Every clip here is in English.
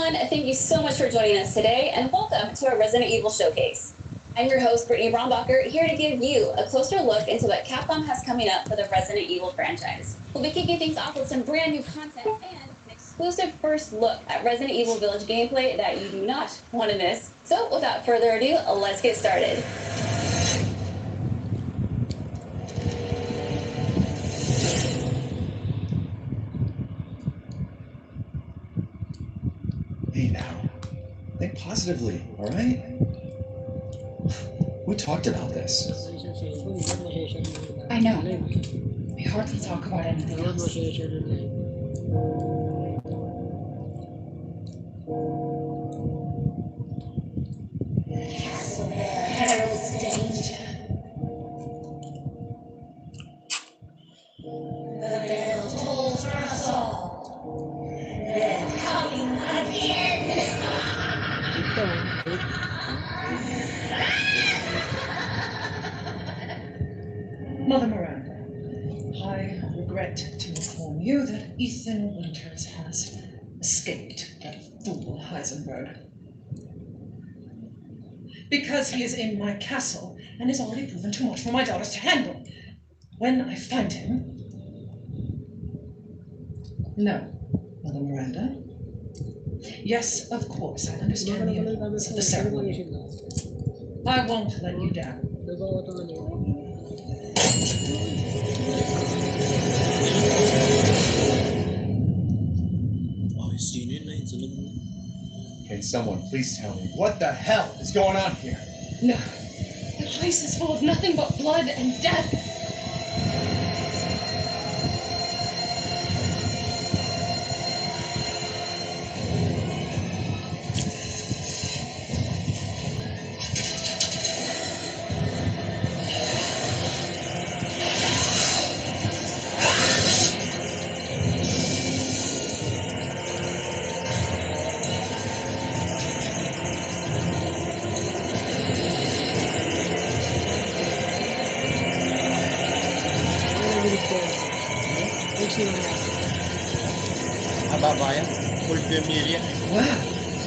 everyone. Thank you so much for joining us today, and welcome to our Resident Evil Showcase. I'm your host, Brittany Brombacher, here to give you a closer look into what Capcom has coming up for the Resident Evil franchise. We'll be kicking things off with some brand new content and an exclusive first look at Resident Evil Village gameplay that you do not want to miss. So without further ado, let's get started. Hey now, think positively, all right? We talked about this. I know. We hardly talk about anything else. Castle Bear heralds danger. The bell tolls for us all. They're coming again. Mother Miranda, I regret to inform you that Ethan Winters has escaped that fool Heisenberg. Because he is in my castle and has already proven too much for my daughters to handle. When I find him... No, Mother Miranda. Yes, of course, I understand the importance of the ceremony. I won't let you down. Can someone please tell me what the hell is going on here? No, the place is full of nothing but blood and death.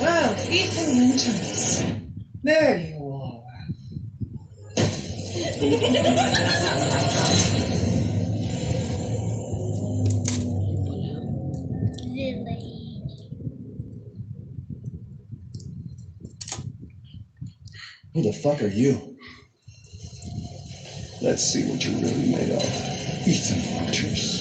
Well, Ethan Winters. There you are. Who the fuck are you? Let's see what you're really made of. Ethan Winters.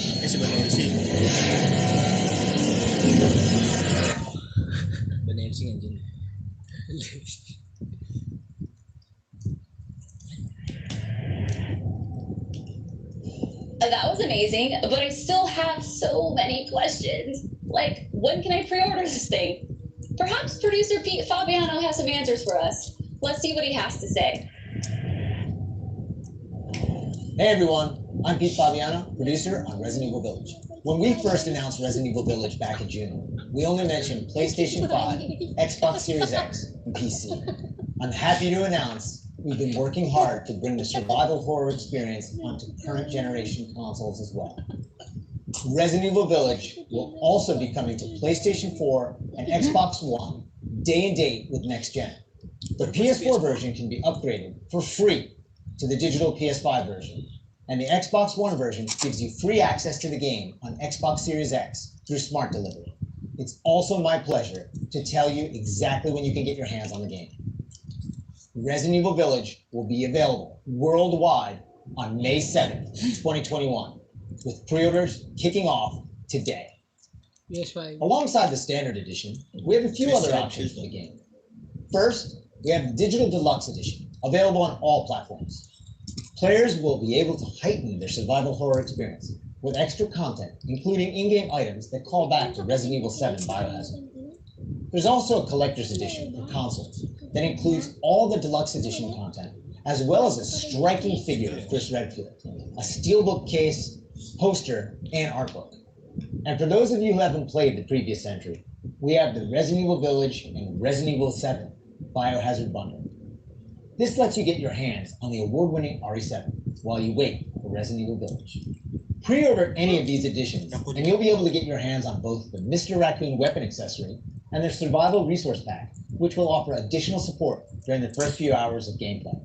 That was amazing, but I still have so many questions. Like, when can I pre-order this thing? Perhaps producer Pete Fabiano has some answers for us. Let's see what he has to say. Hey everyone, I'm Pete Fabiano, producer on Resident Evil Village. When we first announced Resident Evil Village back in June, we only mentioned PlayStation 5, Xbox Series X, and PC. I'm happy to announce we've been working hard to bring the survival horror experience onto current generation consoles as well. Resident Evil Village will also be coming to PlayStation 4 and Xbox One day and date with next gen. The PS4 version can be upgraded for free to the digital PS5 version, and the Xbox One version gives you free access to the game on Xbox Series X through Smart Delivery. It's also my pleasure to tell you exactly when you can get your hands on the game. Resident Evil Village will be available worldwide on May 7th, 2021, with pre-orders kicking off today. Yes, fine. Alongside the standard edition, we have a few other options for the game. First, we have the Digital Deluxe Edition, available on all platforms. Players will be able to heighten their survival horror experience with extra content, including in-game items that call back to Resident Evil 7 Biohazard. There's also a collector's edition for consoles that includes all the deluxe edition content, as well as a striking figure of Chris Redfield, a steelbook case, poster, and art book. And for those of you who haven't played the previous entry, we have the Resident Evil Village and Resident Evil 7 Biohazard bundle. This lets you get your hands on the award-winning RE7 while you wait for Resident Evil Village. Pre-order any of these editions, and you'll be able to get your hands on both the Mr. Raccoon weapon accessory and their Survival Resource Pack, which will offer additional support during the first few hours of gameplay.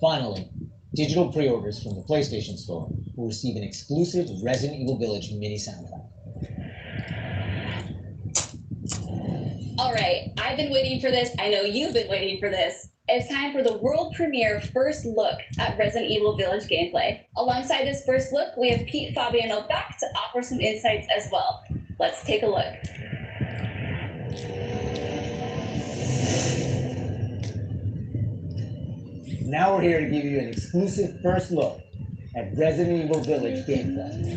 Finally, digital pre-orders from the PlayStation Store will receive an exclusive Resident Evil Village mini soundtrack. All right, I've been waiting for this. I know you've been waiting for this. It's time for the world premiere first look at Resident Evil Village gameplay. Alongside this first look, we have Pete Fabiano back to offer some insights as well. Let's take a look. Now we're here to give you an exclusive first look at Resident Evil Village gameplay.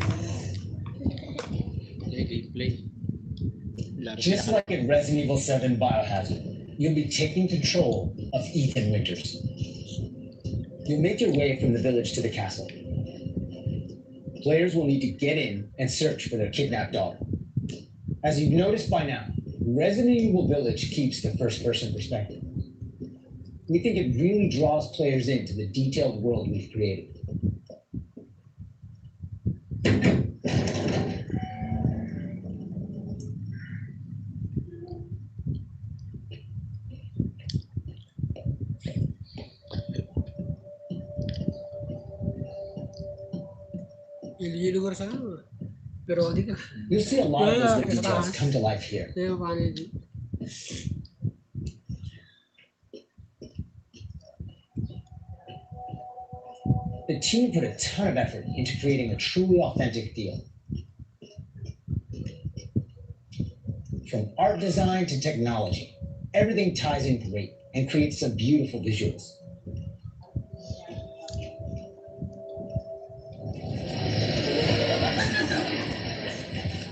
Just like in Resident Evil 7 Biohazard, you'll be taking control of Ethan Winters. You'll make your way from the village to the castle. Players will need to get in and search for their kidnapped daughter. As you've noticed by now, Resident Evil Village keeps the first-person perspective. We think it really draws players into the detailed world we've created. You'll see a lot of those little details come to life here. The team put a ton of effort into creating a truly authentic feel. From art design to technology, everything ties in great and creates some beautiful visuals.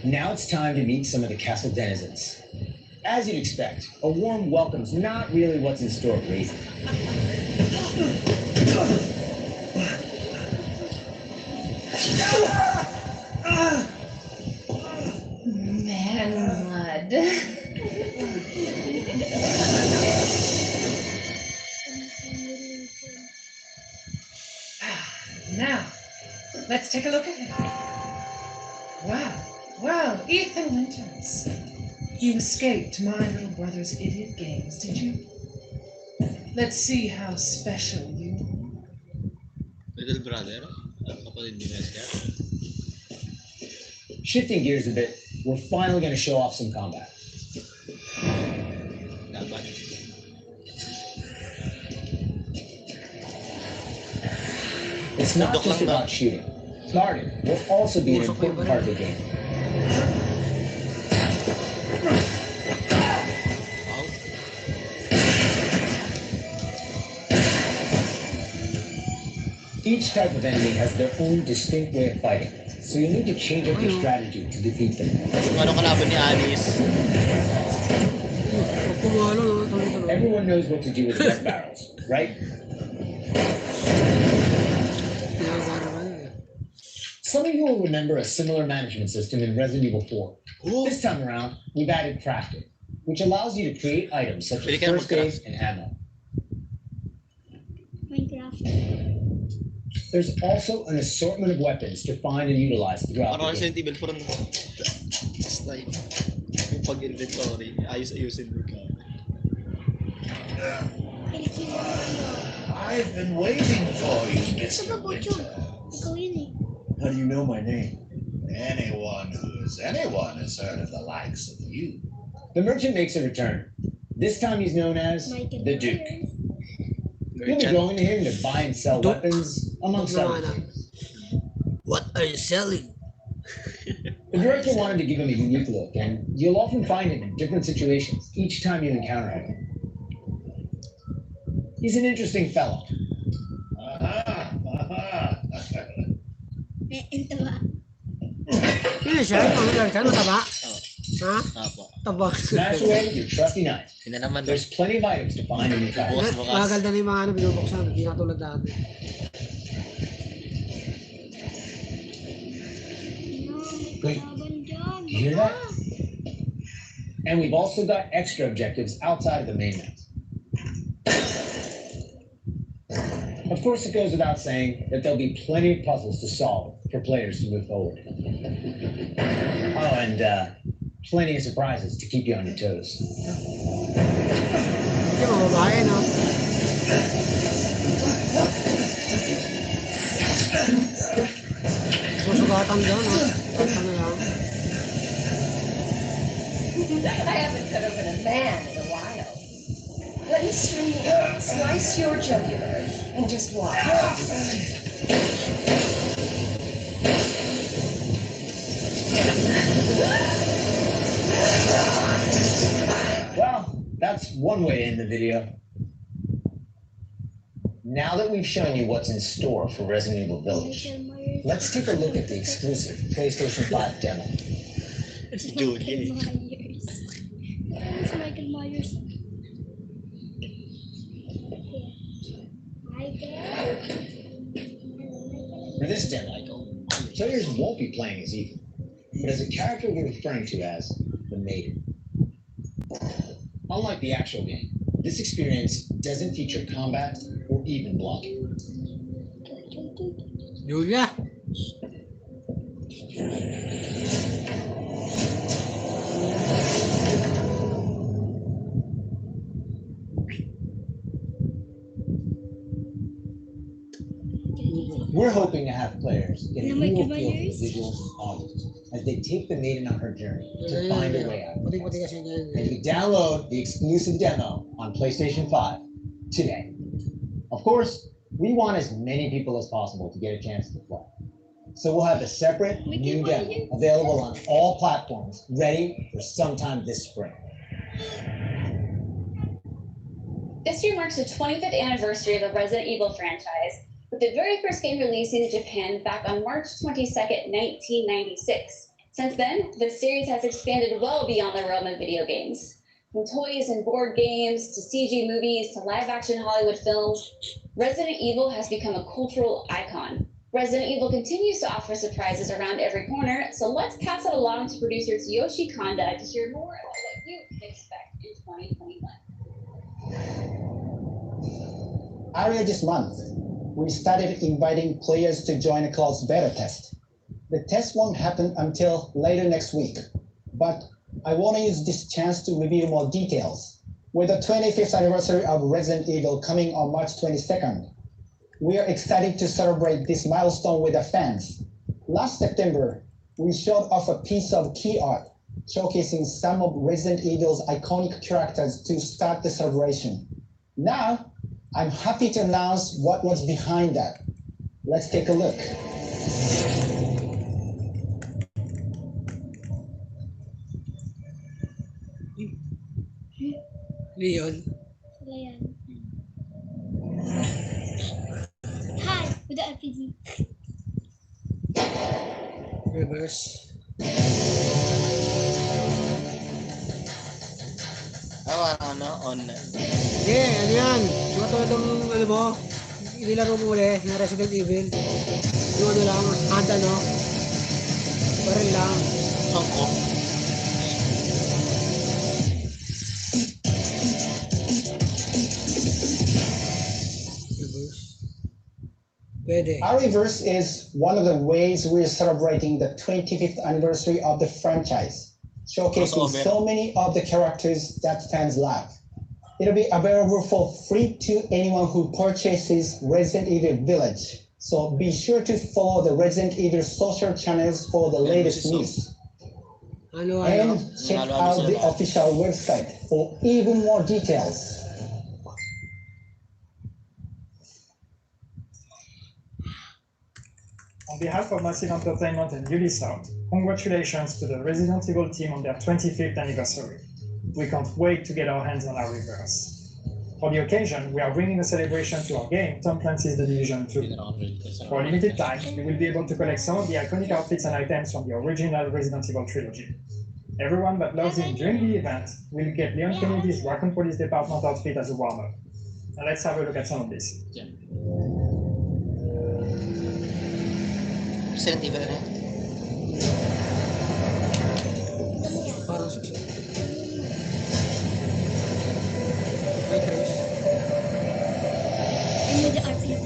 Now it's time to meet some of the castle denizens. As you'd expect, a warm welcome's not really what's in store for Ethan. Man mud. Now, let's take a look at him. Wow, Ethan Winters. You escaped my little brother's idiot games, did you? Let's see how special you are. Little brother? Shifting gears a bit, we're finally going to show off some combat. It's not just about shooting. Guarding will also be an important part of the game. Each type of enemy has their own distinct way of fighting, so you'll need to change up your strategy to defeat them. Everyone knows what to do with red barrels, right? Some of you will remember a similar management system in Resident Evil 4. This time around, we've added crafting, which allows you to create items such as first aid and ammo. There's also an assortment of weapons to find and utilize throughout the game. I've been waiting for you, Mr. Winter. How do you know my name? Anyone has heard of the likes of you. The merchant makes a return. This time he's known as the Duke. You'll be going to him to buy and sell weapons, amongst other things. What are you selling? The director wanted to give him a unique look, and you'll often find him in different situations each time you encounter him. He's an interesting fellow. Smash away with your trusty knife. There's plenty of items to find in your travels. Wait, you hear that? And we've also got extra objectives outside of the main map. Of course, it goes without saying that there'll be plenty of puzzles to solve for players to move forward. Oh, and plenty of surprises to keep you on your toes. Hindi mo babae, no? Susugatan dyan, no? Susugatan na lang. I haven't cut open a man in a while. Let me slice your jugular and just watch. Well, that's one way to end the video. Now that we've shown you what's in store for Resident Evil Village, let's take a look at the exclusive PlayStation 5 demo. Let's do it. It's Michael Myers. For this demo, players won't be playing as evil, but as a character we're referring to as the Maiden. Unlike the actual game, this experience doesn't feature combat or even blocking. Julia. We're hoping to have players get a real feel for the visuals and audio as they take the Maiden on her journey to find a way out. And you download the exclusive demo on PlayStation 5 today. Of course, we want as many people as possible to get a chance to play. So we'll have a separate new demo available on all platforms, ready for sometime this spring. This year marks the 25th anniversary of the Resident Evil franchise, with the very first game releasing in Japan back on March 22nd, 1996. Since then, the series has expanded well beyond the realm of video games. From toys and board games, to CG movies, to live-action Hollywood films, Resident Evil has become a cultural icon. Resident Evil continues to offer surprises around every corner, so let's pass it along to producer Yoshi Kanda to hear more about what you can expect in 2021. Earlier this month, we started inviting players to join a closed beta test. The test won't happen until later next week, but I want to use this chance to reveal more details. With the 25th anniversary of Resident Evil coming on March 22nd, we are excited to celebrate this milestone with the fans. Last September, we showed off a piece of key art showcasing some of Resident Evil's iconic characters to start the celebration. Now, I'm happy to announce what was behind that. Let's take a look. Leon. Hi, with the RPG. Reverse. On. Sige, ano yan? Yung katulad ng, ano mo, inilaro mo uli, yung Resident Evil. Yung ano lang, hand ano. Baril lang. Ako. Pwede. Our reverse is one of the ways we're celebrating the 25th anniversary of the franchise, showcasing so many of the characters that fans love. It'll be available for free to anyone who purchases Resident Evil Village. So be sure to follow the Resident Evil social channels for the latest news. And check out the official website for even more details. On behalf of Massive Entertainment and Ubisoft, congratulations to the Resident Evil team on their 25th anniversary. We can't wait to get our hands on our reverse. For the occasion, we are bringing a celebration to our game, Tom Clancy's The Division 2. For a limited time, you will be able to collect some of the iconic outfits and items from the original Resident Evil trilogy. Everyone that logs in during the event will get Leon Kennedy's Raccoon Police Department outfit as a warm-up. Now let's have a look at some of this. Resident Evil na. Parang And with the RPG.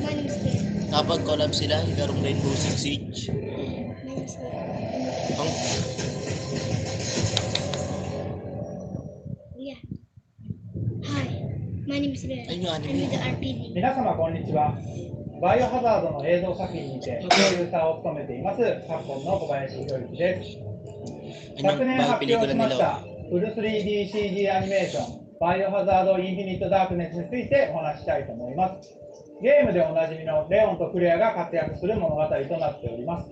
Hi, my name is Dave. Nakapag-collab sila, larong Rainbow Six Siege. Ang Yeah. Hi, my name is Ren. Ayun yung I'm anime. with the RPG. 皆様こんにちは。バイオハザードの映像作品にてプロデューサーを務めていますカプコンの小林博之です。 昨年発表しましたフル 3DCG アニメーションバイオハザードインフィニットダークネスについてお話ししたいと思います。ゲームでおなじみのレオンとクレアが活躍する物語となっております。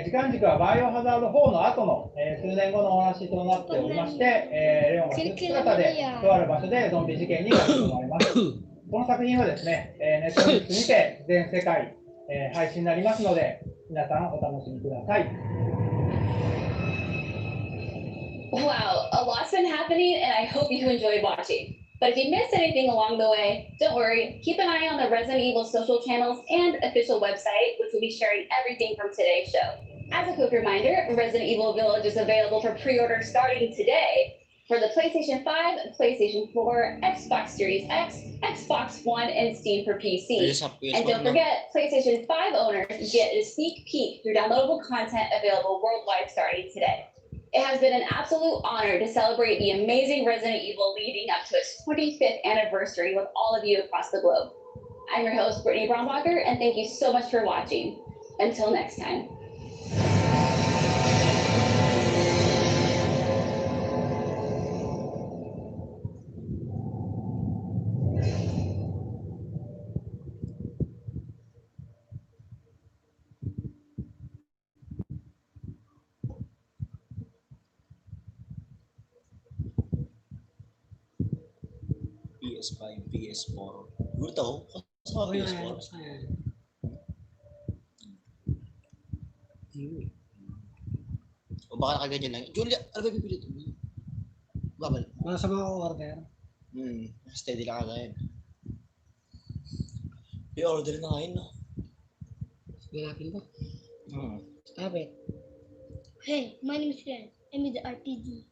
時間軸はバイオハザード4の後の、数年後のお話となっておりまして、レオンはスーツ姿でとある場所でゾンビ事件に巻き込まれます。この作品はですね、ネットフリックスにて全世界、配信になりますので、皆さんお楽しみください。 Wow, a lot's been happening, and I hope you enjoyed watching. But if you missed anything along the way, don't worry. Keep an eye on the Resident Evil social channels and official website, which will be sharing everything from today's show. As a quick reminder, Resident Evil Village is available for pre-order starting today for the PlayStation 5, PlayStation 4, Xbox Series X, Xbox One, and Steam for PC. And don't forget, PlayStation 5 owners get a sneak peek through downloadable content available worldwide starting today. It has been an absolute honor to celebrate the amazing Resident Evil leading up to its 25th anniversary with all of you across the globe. I'm your host, Brittany Brombacher, and thank you so much for watching. Until next time. PS5, PS4. Siguro to, kasama PS4. O baka nakaganyan lang. Julia, ano ba pipilit mo? Babal. Mga sa mga order. Steady lang kagayan. I-order na ngayon, no? Sige natin ba? Stop it. Hey, my name is Ren. I'm with the RPG.